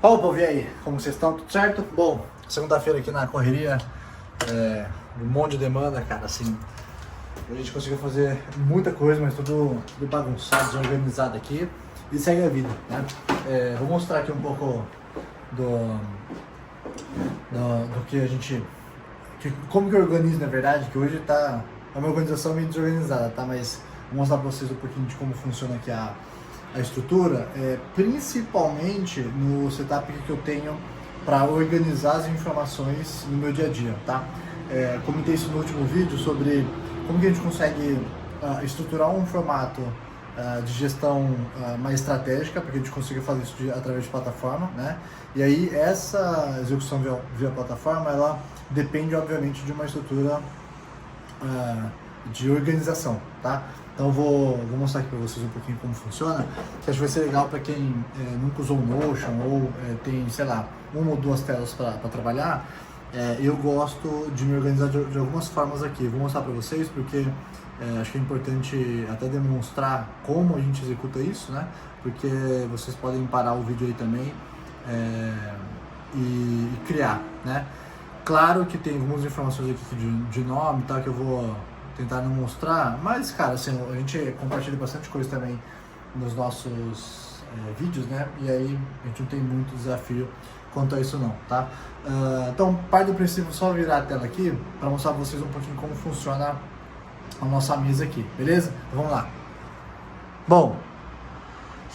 Fala, povo, e aí? Como vocês estão? Tudo certo? Bom, segunda-feira aqui na correria, um monte de demanda, cara, assim, a gente conseguiu fazer muita coisa, mas tudo bagunçado, desorganizado aqui, e segue a vida, né? Vou mostrar aqui um pouco do que a gente, como que eu organizo, na verdade, que hoje tá uma organização meio desorganizada, tá? Mas vou mostrar pra vocês um pouquinho de como funciona aqui a estrutura, principalmente no setup que eu tenho para organizar as informações no meu dia a dia, tá? Comentei isso no último vídeo sobre como que a gente consegue estruturar um formato de gestão mais estratégica, porque a gente consiga fazer isso através de plataforma, né? E aí essa execução via plataforma, ela depende obviamente de uma estrutura de organização, tá? Então vou mostrar aqui para vocês um pouquinho como funciona, que acho que vai ser legal para quem nunca usou o Notion ou tem, sei lá, uma ou duas telas para trabalhar. Eu gosto de me organizar de algumas formas aqui. Vou mostrar para vocês porque acho que é importante até demonstrar como a gente executa isso, né? Porque vocês podem parar o vídeo aí também e criar, né? Claro que tem algumas informações aqui de nome, tá, que eu vou tentar não mostrar, mas cara, assim, a gente compartilha bastante coisa também nos nossos vídeos, né? E aí a gente não tem muito desafio quanto a isso não, tá? Então, parte do princípio, só virar a tela aqui para mostrar para vocês um pouquinho como funciona a nossa mesa aqui, beleza? Então, vamos lá. Bom,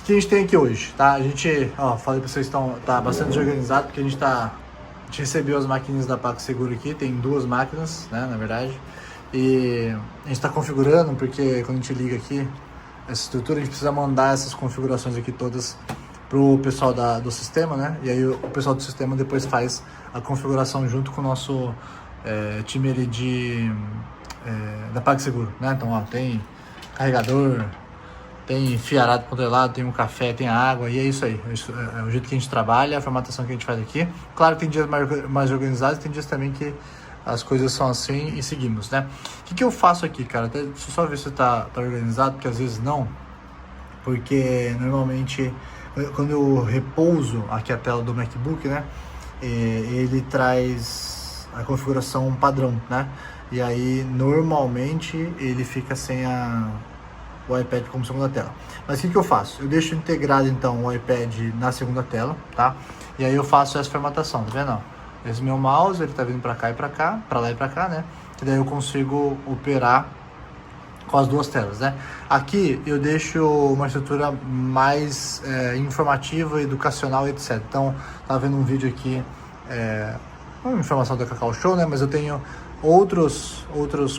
o que a gente tem aqui hoje, tá? A gente, falei para vocês, tá bastante desorganizado porque a gente recebeu as maquininhas da PagSeguro aqui, tem duas máquinas, né, na verdade. E a gente está configurando, porque quando a gente liga aqui essa estrutura, a gente precisa mandar essas configurações aqui todas pro pessoal do sistema, né? E aí o pessoal do sistema depois faz a configuração junto com o nosso time ali da PagSeguro, né? Então, ó, tem carregador, tem fio arado para todo lado, tem um café, tem água, e é isso aí. É o jeito que a gente trabalha, a formatação que a gente faz aqui. Claro que tem dias mais organizados, tem dias também que as coisas são assim e seguimos, né? O que eu faço aqui, cara? Deixa eu só ver se tá organizado, porque às vezes não. Porque normalmente, quando eu repouso aqui a tela do MacBook, né? Ele traz a configuração padrão, né? E aí, normalmente, ele fica sem o iPad como segunda tela. Mas o que eu faço? Eu deixo integrado, então, o iPad na segunda tela, tá? E aí eu faço essa formatação, tá vendo? Esse meu mouse, ele tá vindo para cá e para cá, para lá e para cá, né? Que daí eu consigo operar com as duas telas, né? Aqui eu deixo uma estrutura mais informativa, educacional, etc. Então, tá vendo um vídeo aqui, uma informação da Cacau Show, né? Mas eu tenho outros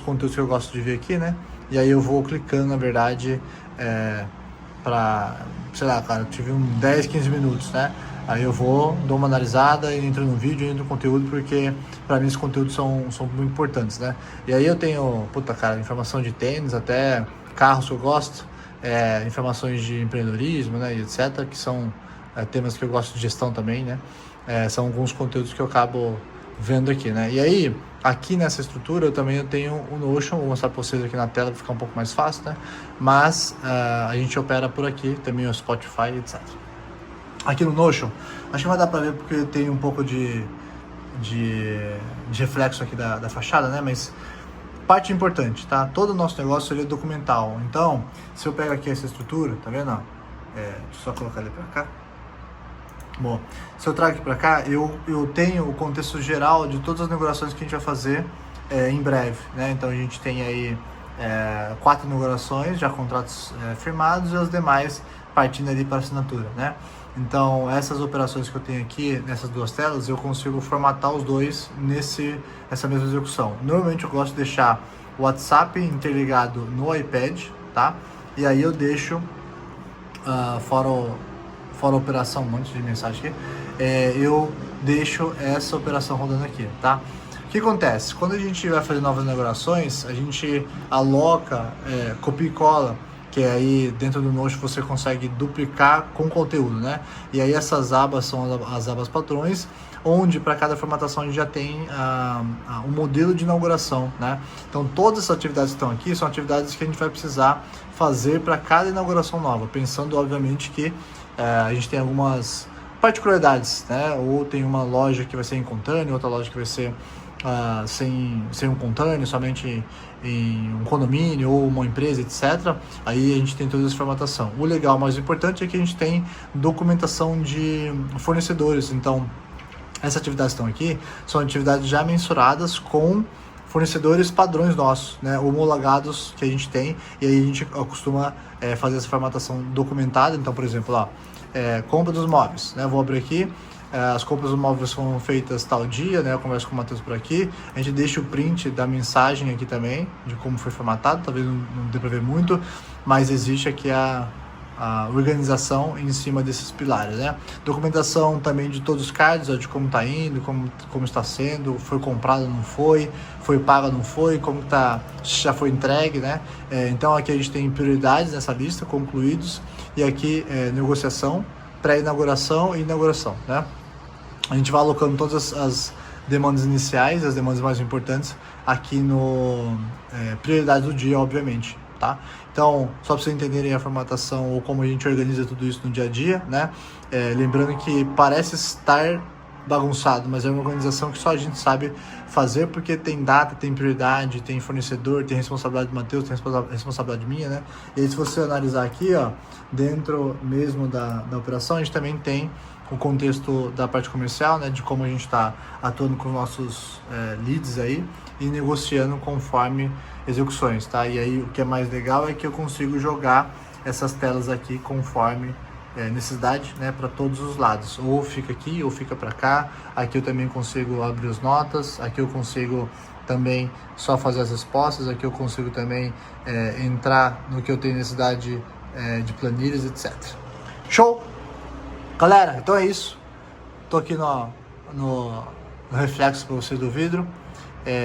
conteúdos que eu gosto de ver aqui, né? E aí eu vou clicando, na verdade, sei lá, cara, eu tive 10, 15 minutos, né? Aí eu dou uma analisada, entro no vídeo, entro no conteúdo, porque pra mim esses conteúdos são muito importantes, né? E aí eu tenho, informação de tênis, até carros que eu gosto, informações de empreendedorismo, né, e etc, que são temas que eu gosto de gestão também, né? São alguns conteúdos que eu acabo vendo aqui, né? E aí, aqui nessa estrutura, eu tenho o Notion, vou mostrar para vocês aqui na tela para ficar um pouco mais fácil, né? Mas a gente opera por aqui, também o Spotify, etc. Aqui no Notion, acho que vai dar para ver porque tem um pouco de reflexo aqui da fachada, né? Mas parte importante, tá? Todo o nosso negócio ele é documental. Então, se eu pego aqui essa estrutura, tá vendo? Deixa eu só colocar ele para cá. Bom, se eu trago aqui para cá, eu tenho o contexto geral de todas as inaugurações que a gente vai fazer em breve, né? Então a gente tem aí 4 inaugurações, já contratos firmados, e as demais partindo ali para assinatura, né? Então essas operações que eu tenho aqui nessas duas telas, eu consigo formatar os dois essa mesma execução. Normalmente eu gosto de deixar o WhatsApp interligado no iPad, tá? E aí eu deixo fora a operação, um monte de mensagem aqui, eu deixo essa operação rodando aqui, tá? O que acontece? Quando a gente vai fazer novas inaugurações, a gente aloca, copia e cola, que aí dentro do Notion você consegue duplicar com conteúdo, né? E aí essas abas são as abas padrões, onde para cada formatação a gente já tem um modelo de inauguração, né? Então todas essas atividades que estão aqui são atividades que a gente vai precisar fazer para cada inauguração nova, pensando obviamente que a gente tem algumas particularidades, né? Ou tem uma loja que vai ser em container, outra loja que vai ser sem um container, somente em um condomínio ou uma empresa, etc. Aí a gente tem toda essa formatação. O legal, mais importante, é que a gente tem documentação de fornecedores. Então, essas atividades que estão aqui são atividades já mensuradas com fornecedores padrões nossos, né, homologados que a gente tem, e aí a gente costuma fazer essa formatação documentada. Então, por exemplo, ó, compra dos móveis, né, vou abrir aqui, as compras dos móveis foram feitas tal dia, né, eu converso com o Matheus por aqui, a gente deixa o print da mensagem aqui também, de como foi formatado, talvez não dê para ver muito, mas existe aqui a organização em cima desses pilares, né? Documentação também de todos os cards, ó, de como está indo, como está sendo, foi comprado, não foi pago, não foi, como tá, já foi entregue, né? Então aqui a gente tem prioridades nessa lista, concluídos, e aqui negociação, pré-inauguração e inauguração, né? A gente vai alocando todas as demandas iniciais, as demandas mais importantes aqui no prioridade do dia, obviamente. Tá? Então, só para vocês entenderem a formatação ou como a gente organiza tudo isso no dia a dia, né? Lembrando que parece estar bagunçado, mas é uma organização que só a gente sabe fazer, porque tem data, tem prioridade, tem fornecedor, tem responsabilidade do Matheus, tem responsabilidade minha, né? E aí, se você analisar aqui, ó, dentro mesmo da operação, a gente também tem o contexto da parte comercial, né, de como a gente está atuando com nossos leads aí e negociando conforme execuções, tá? E aí o que é mais legal é que eu consigo jogar essas telas aqui conforme necessidade, né, para todos os lados, ou fica aqui ou fica para cá. Aqui eu também consigo abrir as notas, aqui eu consigo também só fazer as respostas, aqui eu consigo também entrar no que eu tenho necessidade de planilhas, etc. Show! Galera, então é isso. Tô aqui no reflexo para vocês do vidro.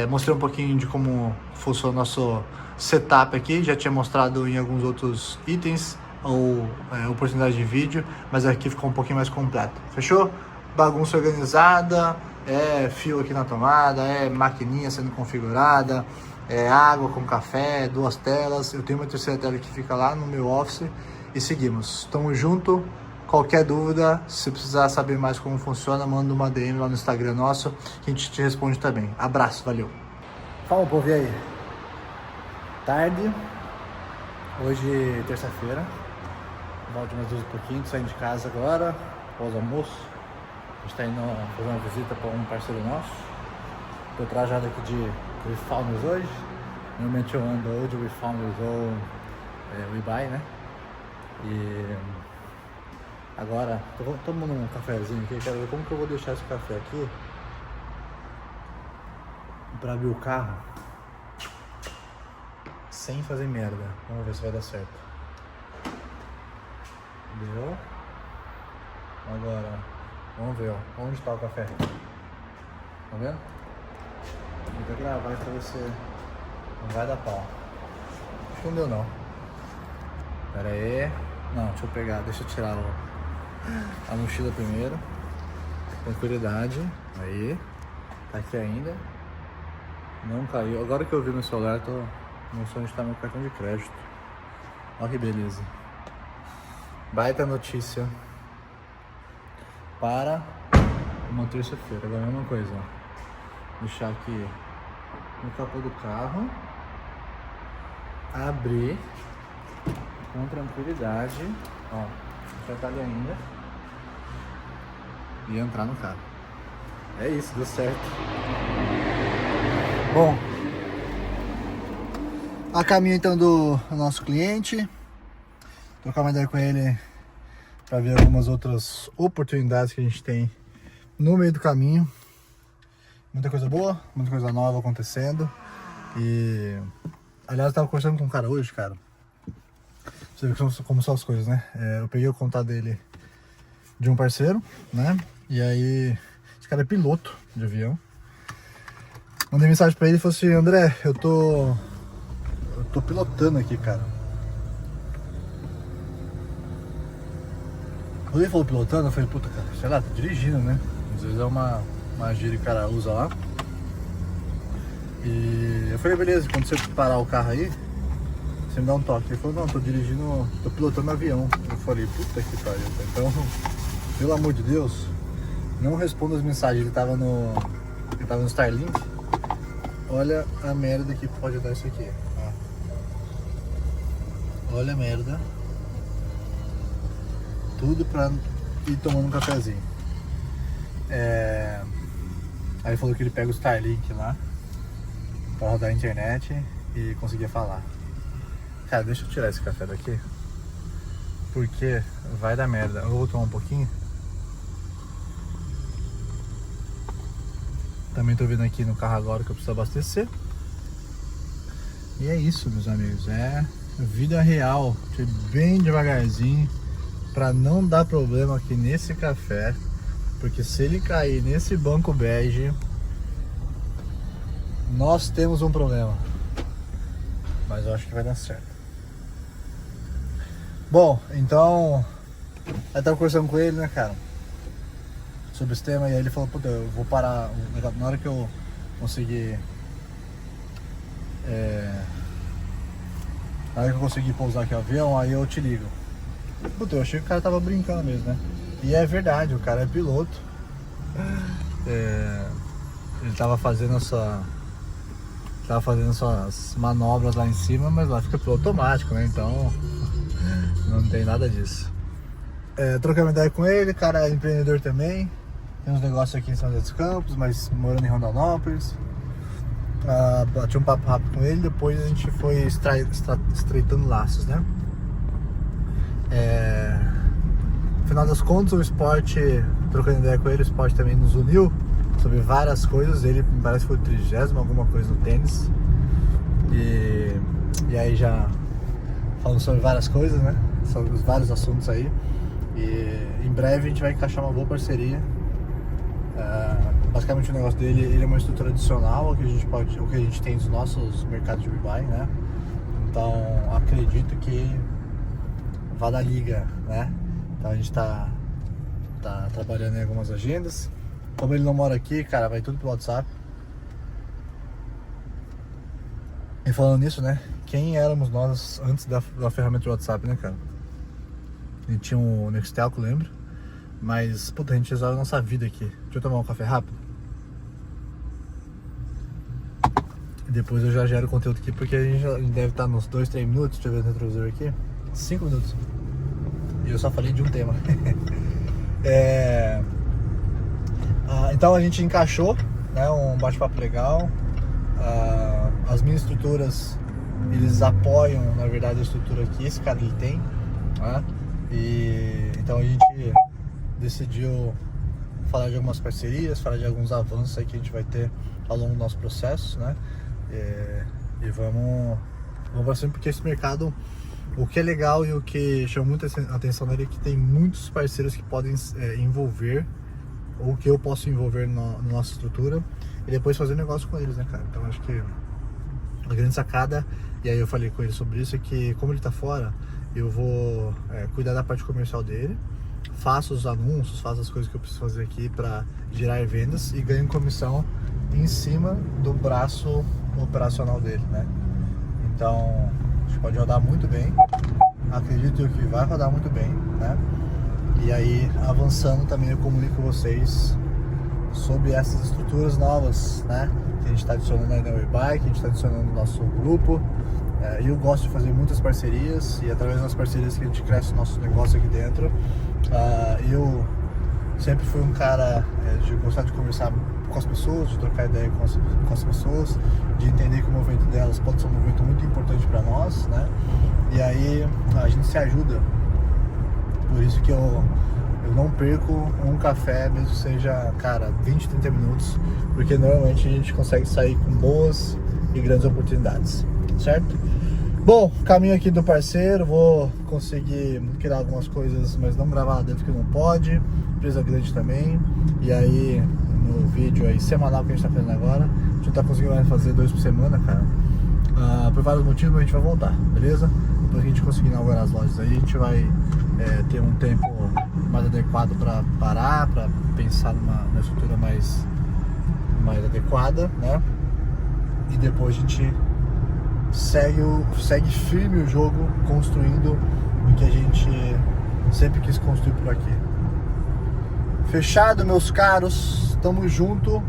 Mostrei um pouquinho de como funciona o nosso setup aqui. Já tinha mostrado em alguns outros itens ou oportunidade de vídeo, mas aqui ficou um pouquinho mais completo. Fechou? Bagunça organizada, fio aqui na tomada, maquininha sendo configurada, água com café, 2 telas. Eu tenho uma terceira tela que fica lá no meu office e seguimos. Tamo junto. Qualquer dúvida, se precisar saber mais como funciona, manda uma DM lá no Instagram nosso, que a gente te responde também. Abraço, valeu. Fala, povo, e aí? Tarde, hoje terça-feira, volto mais 12 e pouquinho, saindo de casa agora, pós-almoço. A gente tá indo fazer uma visita para um parceiro nosso. Tô trajado aqui de WeFounders hoje. Normalmente eu ando ou de WeFounders ou WeBuy, né? E agora, tô tomando um cafezinho aqui, quero ver como que eu vou deixar esse café aqui pra abrir o carro sem fazer merda. Vamos ver se vai dar certo. Deu. Agora, vamos ver, ó, onde tá o café. Tá vendo? Vou gravar pra você. Não vai dar pau. Acho que não deu não. Pera aí. Não, deixa eu pegar, deixa eu tirar a mochila primeiro. Tranquilidade. Aí. Tá aqui ainda. Não caiu. Agora que eu vi no celular, não sei onde tá meu cartão de crédito. Olha que beleza. Baita notícia para uma terça-feira. Agora a mesma coisa, ó. Deixar aqui no capô do carro. Abrir com tranquilidade. Ó, já tá ali ainda. E entrar no carro. É isso, deu certo. Bom, a caminho então do nosso cliente. Trocar uma ideia com ele para ver algumas outras oportunidades que a gente tem no meio do caminho. Muita coisa boa, muita coisa nova acontecendo. E aliás, eu tava conversando com um cara hoje, cara. Você vê como são as coisas, né? Eu peguei o contato dele de um parceiro, né? E aí, esse cara é piloto de avião. Mandei mensagem pra ele e falei assim: André, eu tô pilotando aqui, cara. Quando ele falou pilotando, eu falei, puta, cara, sei lá, tô dirigindo, né? Às vezes é uma gíria que o cara usa lá. E eu falei, beleza, quando você parar o carro aí, você me dá um toque. Ele falou, não, tô pilotando avião. Eu falei, puta que pariu, então pelo amor de Deus, não responda as mensagens. Ele tava no Starlink. Olha a merda que pode dar isso aqui. Olha a merda. Tudo pra ir tomando um cafezinho. Aí ele falou que ele pega o Starlink lá pra rodar a internet e conseguir falar. Cara, deixa eu tirar esse café daqui, porque vai dar merda. Eu vou tomar um pouquinho. Também tô vindo aqui no carro agora que eu preciso abastecer. E é isso, meus amigos. É vida real. Bem devagarzinho, pra não dar problema aqui nesse café. Porque se ele cair nesse banco bege, nós temos um problema. Mas eu acho que vai dar certo. Bom, então eu tava conversando com ele, né, cara, sobre esse tema. E aí ele falou, puta, eu vou parar na hora que eu conseguir na hora que eu conseguir pousar aqui o avião, aí eu te ligo. Puta, eu achei que o cara tava brincando mesmo, né? E é verdade, o cara é piloto. Ele tava fazendo suas manobras lá em cima, mas lá fica piloto automático, né? Então não tem nada disso. Troquei uma ideia com ele, cara é empreendedor também. Tem uns negócios aqui em São José dos Campos, mas morando em Rondonópolis. Bati um papo rápido com ele, depois a gente foi estreitando laços, né? No final das contas, o esporte, trocando ideia com ele, o esporte também nos uniu sobre várias coisas. Ele me parece que foi o 30º, alguma coisa no tênis. E aí já falamos sobre várias coisas, né? Sobre vários assuntos aí. E em breve a gente vai encaixar uma boa parceria. Basicamente o negócio dele, ele é uma estrutura adicional ao que a gente tem dos nossos mercados de rebuy, né? Então acredito que vai dar liga, né? Então a gente tá trabalhando em algumas agendas. Como ele não mora aqui, cara, vai tudo pelo WhatsApp. E falando nisso, né? Quem éramos nós antes da ferramenta de WhatsApp, né, cara? A gente tinha um Nextelco, lembro. Mas, puta, a gente resolve a nossa vida aqui. Deixa eu tomar um café rápido. E depois eu já gero conteúdo aqui, porque a gente deve estar nos 2, 3 minutos. Deixa eu ver o retrovisor aqui. 5 minutos. E eu só falei de um tema. Então a gente encaixou, né, um bate-papo legal. As minhas estruturas, eles apoiam, na verdade, a estrutura que esse cara ele tem, né? E então a gente decidiu falar de algumas parcerias, falar de alguns avanços aí que a gente vai ter ao longo do nosso processo, né? E vamos para cima, porque esse mercado, o que é legal e o que chama muita atenção nele é que tem muitos parceiros que podem envolver, ou que eu posso envolver na nossa estrutura e depois fazer negócio com eles, né, cara? Então acho que a grande sacada, e aí eu falei com ele sobre isso, é que como ele tá fora, eu vou cuidar da parte comercial dele, faço os anúncios, faço as coisas que eu preciso fazer aqui para gerar vendas e ganho comissão em cima do braço operacional dele, né? Então acho que pode rodar muito bem, acredito que vai rodar muito bem, né? E aí, avançando também, eu comunico com vocês sobre essas estruturas novas, né? Que a gente está adicionando aí na WeBuy, que a gente está adicionando no nosso grupo. Eu gosto de fazer muitas parcerias, e através das parcerias que a gente cresce o nosso negócio aqui dentro. Eu sempre fui um cara de gostar de conversar com as pessoas, de trocar ideia com as pessoas, de entender que o movimento delas pode ser um movimento muito importante para nós, né? E aí a gente se ajuda. Por isso que eu não perco um café, mesmo que seja, cara, 20, 30 minutos, porque normalmente a gente consegue sair com boas e grandes oportunidades, certo? Bom, caminho aqui do parceiro, vou conseguir criar algumas coisas, mas não gravar lá dentro que não pode, empresa grande também, e aí no vídeo aí semanal que a gente tá fazendo agora, a gente não tá conseguindo mais fazer 2 por semana, cara, por vários motivos, mas a gente vai voltar, beleza? Depois que a gente conseguir inaugurar as lojas aí, a gente vai ter um tempo mais adequado para parar, para pensar numa estrutura mais adequada, né? E depois a gente segue firme o jogo, construindo o que a gente sempre quis construir por aqui. Fechado, meus caros. Tamo junto.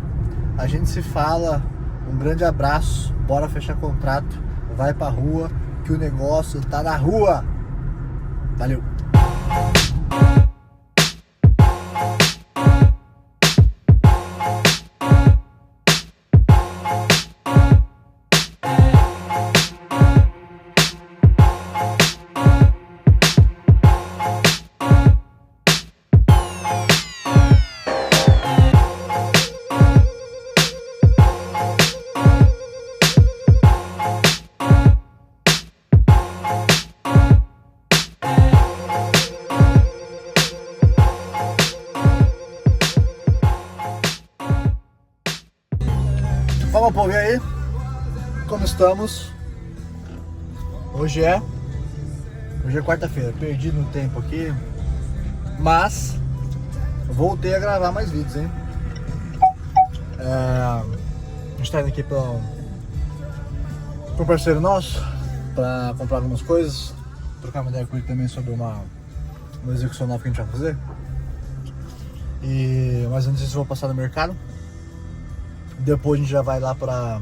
A gente se fala. Um grande abraço. Bora fechar contrato. Vai pra rua, que o negócio tá na rua. Valeu. Vamos, povo, e aí? Como estamos? Hoje é quarta-feira, perdi no tempo aqui, mas voltei a gravar mais vídeos, hein? A gente tá indo aqui para um parceiro nosso para comprar algumas coisas, trocar uma ideia com ele também sobre uma execução nova que a gente vai fazer. Mas antes disso eu vou passar no mercado. Depois a gente já vai lá para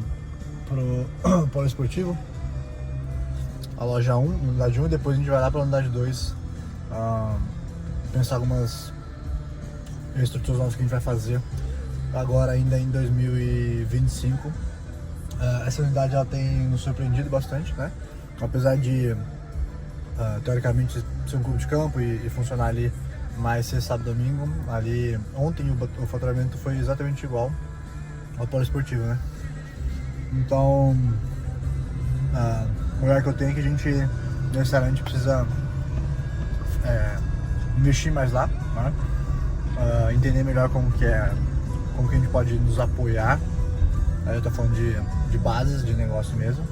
pro Polo Esportivo, a loja 1, unidade 1, e depois a gente vai lá para a unidade 2, pensar algumas estruturas novas que a gente vai fazer agora ainda em 2025. Essa unidade ela tem nos surpreendido bastante, né? Apesar de teoricamente ser um clube de campo e funcionar ali mais sexta, sábado, domingo, ali ontem o faturamento foi exatamente igual ao Polo Esportivo, né? Então, o lugar que eu tenho é que a gente necessariamente precisa investir mais lá, né? Entender melhor como que a gente pode nos apoiar. Aí eu tô falando de bases de negócio mesmo,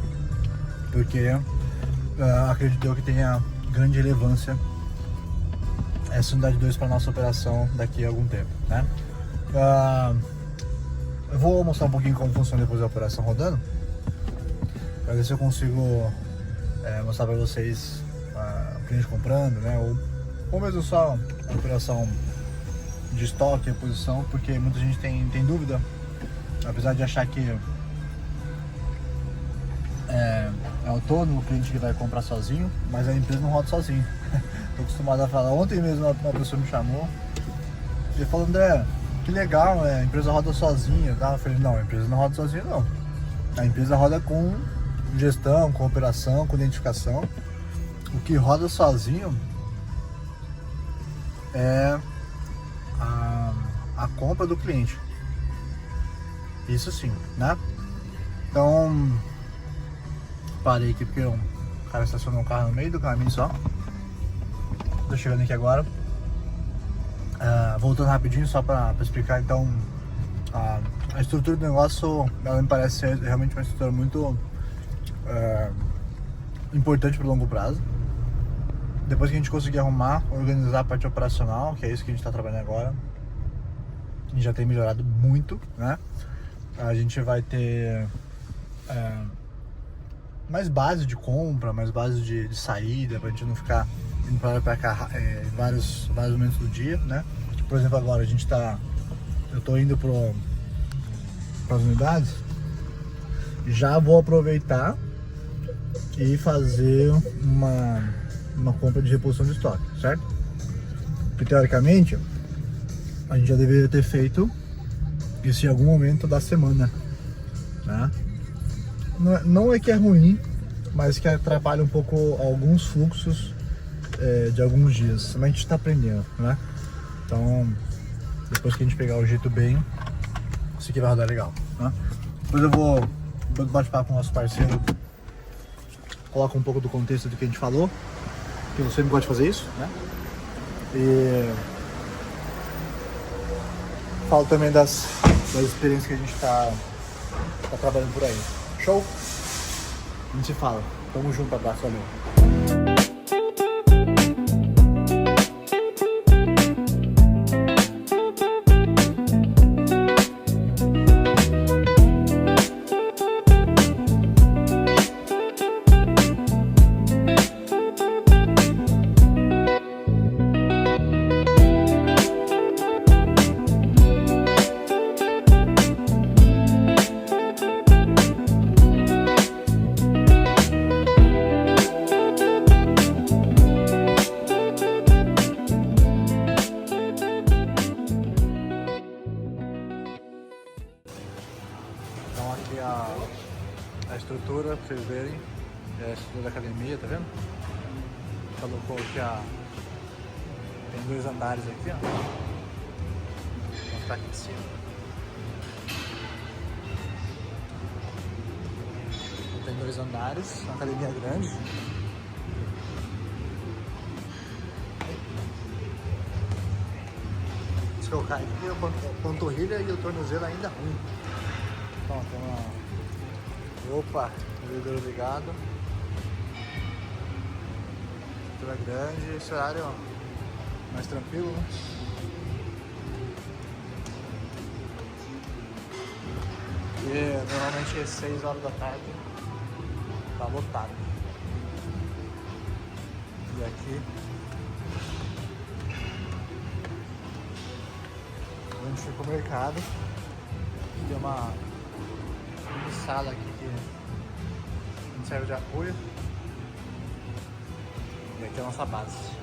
porque acredito eu que tenha grande relevância essa unidade 2 para nossa operação daqui a algum tempo, né? Eu vou mostrar um pouquinho como funciona depois da operação rodando, para ver se eu consigo mostrar para vocês o cliente comprando, né? Ou mesmo só a operação de estoque, reposição, porque muita gente tem dúvida, apesar de achar que é autônomo, o cliente que vai comprar sozinho, mas a empresa não roda sozinho. Tô acostumado a falar. Ontem mesmo uma pessoa me chamou e falou: André, que legal, a empresa roda sozinha, tá? Eu falei: não, a empresa não roda sozinha, não. A empresa roda com gestão, com operação, com identificação. O que roda sozinho é a compra do cliente. Isso sim, né? Então, parei aqui porque o cara estacionou um carro no meio do caminho só. Tô chegando aqui agora. Voltando rapidinho só para explicar, então a estrutura do negócio, ela me parece ser realmente uma estrutura muito importante para o longo prazo. Depois que a gente conseguir arrumar, organizar a parte operacional, que é isso que a gente está trabalhando agora, a gente já tem melhorado muito, né? A gente vai ter mais base de compra, mais base de saída, pra gente não ficar indo pra cá em vários momentos do dia, né? Por exemplo, agora eu tô indo pras unidades, já vou aproveitar e fazer uma compra de reposição de estoque, certo? Porque teoricamente a gente já deveria ter feito isso em algum momento da semana, né? Não é que é ruim, mas que atrapalha um pouco alguns fluxos de alguns dias, mas a gente está aprendendo, né? Então, depois que a gente pegar o jeito bem, isso aqui vai rodar legal, né? Depois eu vou bate-papo com o nosso parceiro, coloca um pouco do contexto do que a gente falou, que eu sempre gosto de fazer isso, né? E falo também das experiências que a gente tá trabalhando por aí. Show? A gente se fala. Tamo junto, abraço, valeu. aqui a estrutura, pra vocês verem. É a estrutura da academia, tá vendo? Colocou aqui tem 2 andares aqui, ó. Vou ficar aqui em cima. Tem 2 andares, uma academia grande. Se eu cair aqui, a panturrilha e o tornozelo ainda ruim. Então, tem uma... Opa, o vidro ligado. Estrutura grande, esse horário mais tranquilo, né? E normalmente é 6 horas da tarde, tá lotado. E aqui onde fica o mercado, tem uma sala aqui que serve de apoio. E aqui é a nossa base.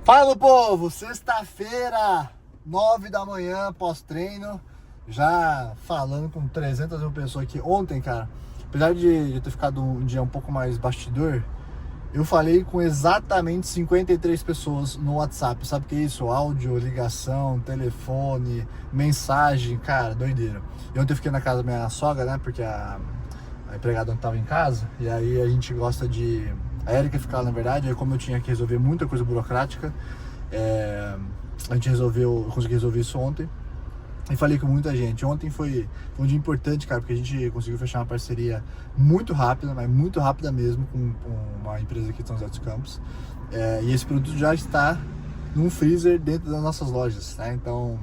Fala, povo! Sexta-feira, 9 da manhã, pós-treino. Já falando com 300 mil pessoas aqui. Ontem, cara, apesar de ter ficado um dia um pouco mais bastidor, eu falei com exatamente 53 pessoas no WhatsApp. Sabe o que é isso? Áudio, ligação, telefone, mensagem, cara, doideira. E ontem eu fiquei na casa da minha sogra, né, porque a empregada não estava em casa. E aí a gente gosta de... A Erika ficava, na verdade, aí como eu tinha que resolver muita coisa burocrática, a gente eu consegui resolver isso ontem. E falei com muita gente. Ontem foi um dia importante, cara, porque a gente conseguiu fechar uma parceria muito rápida, mas muito rápida mesmo, com uma empresa aqui de São José dos Campos. E esse produto já está num freezer dentro das nossas lojas, né? Então,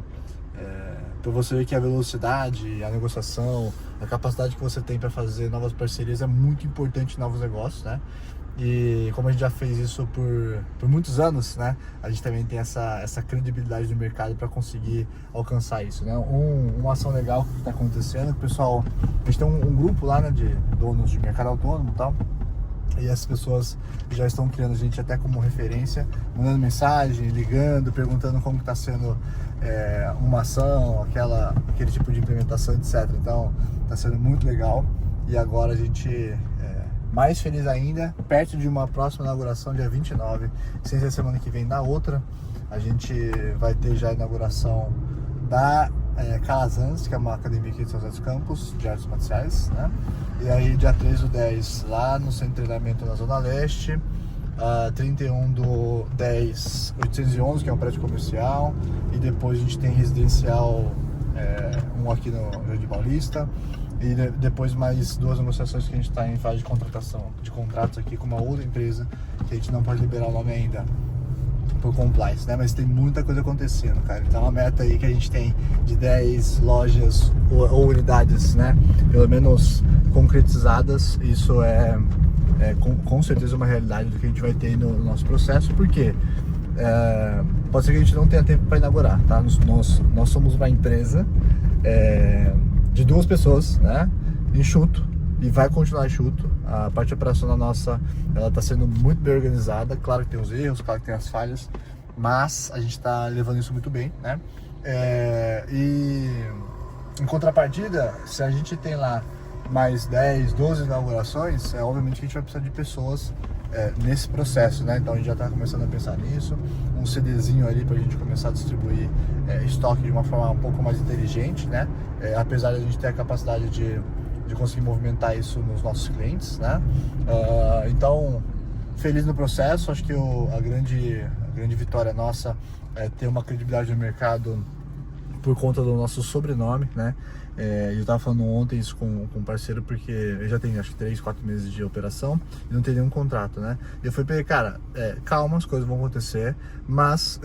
para você ver que a velocidade, a negociação, a capacidade que você tem para fazer novas parcerias é muito importante em novos negócios, né? E como a gente já fez isso por muitos anos, né? A gente também tem essa credibilidade no mercado para conseguir alcançar isso, né? Uma ação legal que está acontecendo, o pessoal, a gente tem um grupo lá, né, de donos de mercado autônomo e tal, e essas pessoas já estão criando a gente até como referência, mandando mensagem, ligando, perguntando como está sendo uma ação, aquele tipo de implementação, etc. Então, está sendo muito legal. E agora a gente... mais feliz ainda, perto de uma próxima inauguração, dia 29, sem ser semana que vem, na outra, a gente vai ter já a inauguração da Calazans, que é uma academia aqui de São José dos Campos, de artes marciais, né? E aí, dia 3 do 10, lá no centro de treinamento na Zona Leste, 31 do 10, 811, que é um prédio comercial, e depois a gente tem residencial, um aqui no Jardim Paulista, e depois mais 2 negociações que a gente está em fase de contratação, de contratos aqui com uma outra empresa, que a gente não pode liberar o nome ainda, por compliance, né? Mas tem muita coisa acontecendo, cara. Então a meta aí que a gente tem de 10 lojas ou unidades, né? Pelo menos concretizadas, isso com certeza uma realidade do que a gente vai ter no nosso processo, porque pode ser que a gente não tenha tempo para inaugurar, tá? Nós somos uma empresa de 2 pessoas, né? Enxuto, e vai continuar enxuto. A parte operacional nossa, ela está sendo muito bem organizada. Claro que tem os erros, claro que tem as falhas, mas a gente está levando isso muito bem, né? E Em contrapartida, se a gente tem lá mais 10, 12 inaugurações, obviamente que a gente vai precisar de pessoas nesse processo, né? Então a gente já está começando a pensar nisso, um CDzinho ali para a gente começar a distribuir estoque de uma forma um pouco mais inteligente, né? Apesar de a gente ter a capacidade de conseguir movimentar isso nos nossos clientes, né? Então, feliz no processo, acho que a grande vitória nossa é ter uma credibilidade no mercado por conta do nosso sobrenome, né? Eu estava falando ontem isso com um parceiro, porque eu já tenho acho que 3, 4 meses de operação e não tem nenhum contrato, né? E eu falei pra ele, cara, calma, as coisas vão acontecer, mas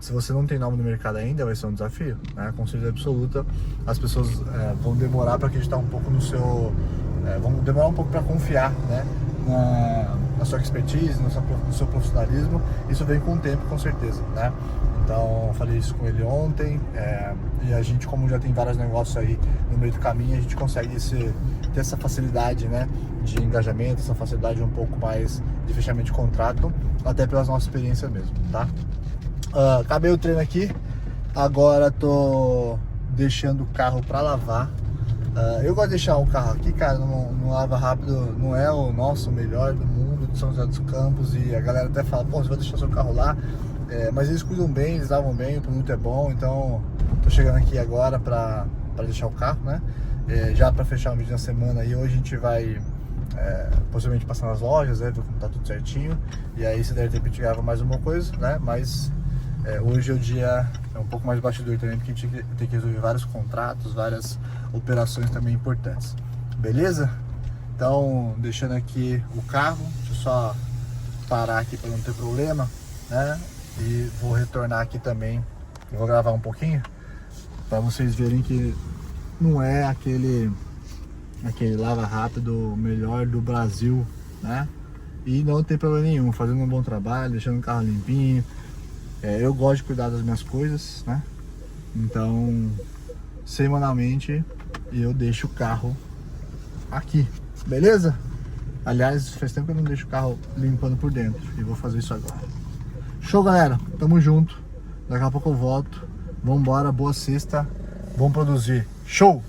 se você não tem nome no mercado ainda, vai ser um desafio, né? Com certeza absoluta, as pessoas vão demorar para acreditar um pouco no seu... vão demorar um pouco para confiar, né? Na sua expertise, no seu profissionalismo. Isso vem com o tempo, com certeza, né? Então, eu falei isso com ele ontem, e a gente, como já tem vários negócios aí no meio do caminho, a gente consegue ter essa facilidade, né, de engajamento, essa facilidade um pouco mais de fechamento de contrato, até pela nossa experiência mesmo, tá? Acabei o treino aqui, agora tô deixando o carro para lavar. Eu gosto de deixar o carro aqui, cara, no lava rápido, não é o nosso melhor do mundo de São José dos Campos, e a galera até fala, pô, você vai deixar seu carro lá? Mas eles cuidam bem, eles lavam bem, o produto é bom, então tô chegando aqui agora para deixar o carro, né? Já para fechar um vídeo na semana aí, hoje a gente vai possivelmente passar nas lojas, ver como tá tudo certinho, e aí se der tempo a gente grava mais uma coisa, né? Mas hoje o dia é um pouco mais bastidor também, porque a gente tem que resolver vários contratos, várias operações também importantes, beleza? Então, deixando aqui o carro, deixa eu só parar aqui para não ter problema, né? E vou retornar aqui também, eu vou gravar um pouquinho para vocês verem que não é aquele lava rápido melhor do Brasil, né? E não tem problema nenhum, fazendo um bom trabalho, deixando o carro limpinho. Eu gosto de cuidar das minhas coisas, né? Então, semanalmente eu deixo o carro aqui, beleza? Aliás, faz tempo que eu não deixo o carro limpando por dentro e vou fazer isso agora. Show, galera, tamo junto, daqui a pouco eu volto, vambora, boa sexta, vamos produzir, show!